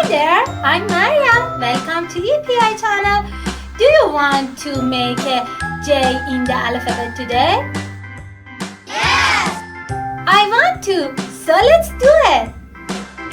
there, I'm Maria. Welcome to EPI channel. Do you want to make a J in the alphabet today? Yes! I want to, so let's do it.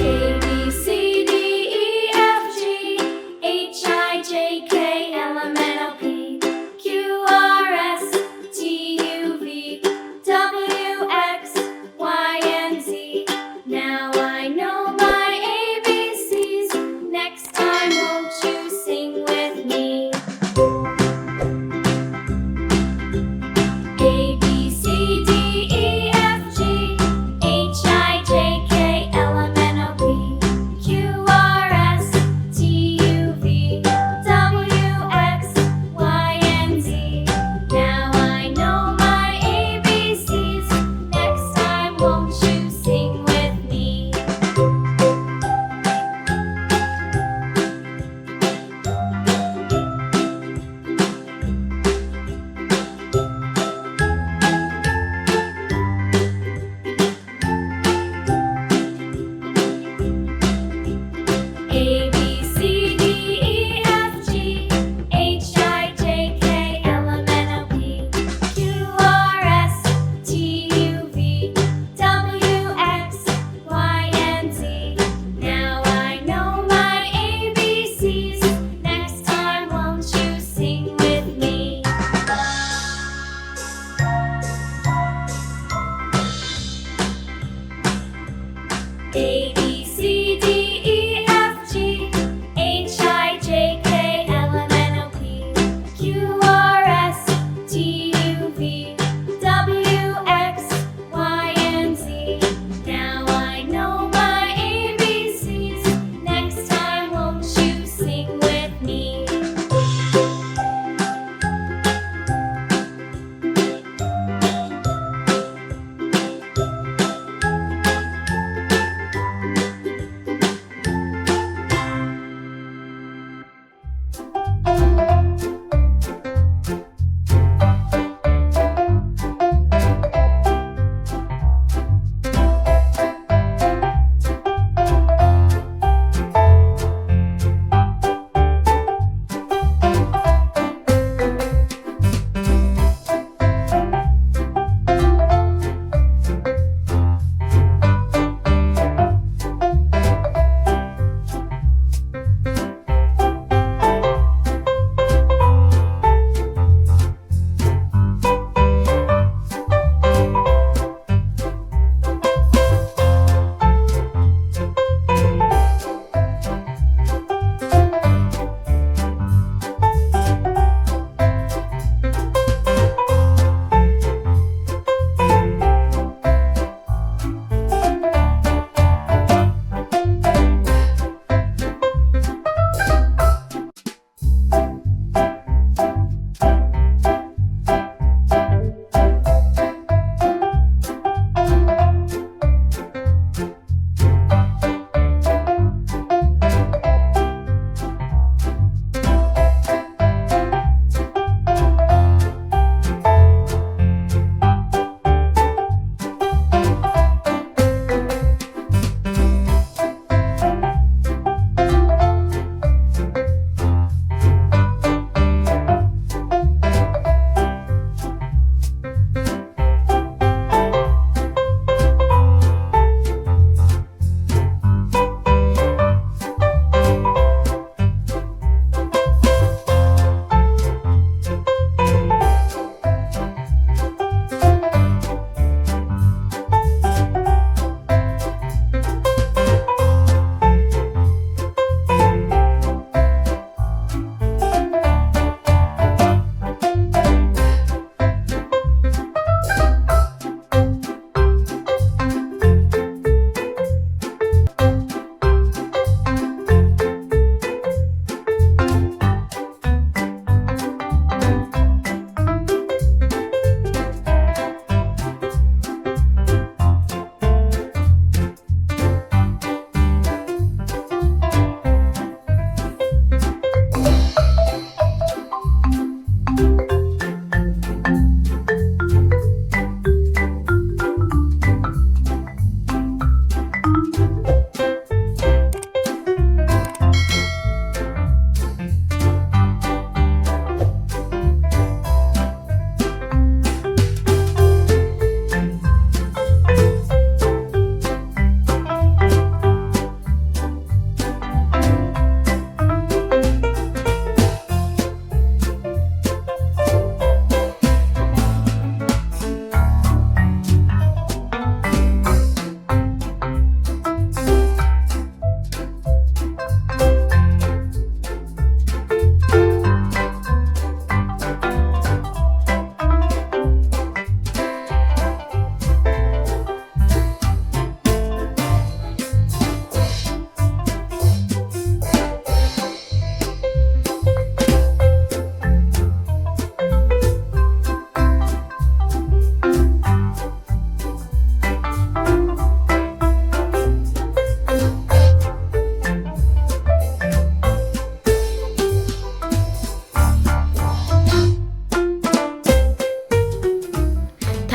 A, B, C, D, E, F, G, H, I, J, K, L, M, N, O, P, Q, R, S, T, U, V, W, X, Y, and Z. Now I know my ABCs. Next time, won't you sing with me? A, B, C, D, E, F, G, H, I, J, K, L, M, N, O, P,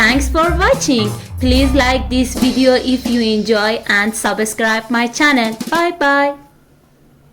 Thanks for watching. Please like this video if you enjoy and subscribe my channel. Bye bye.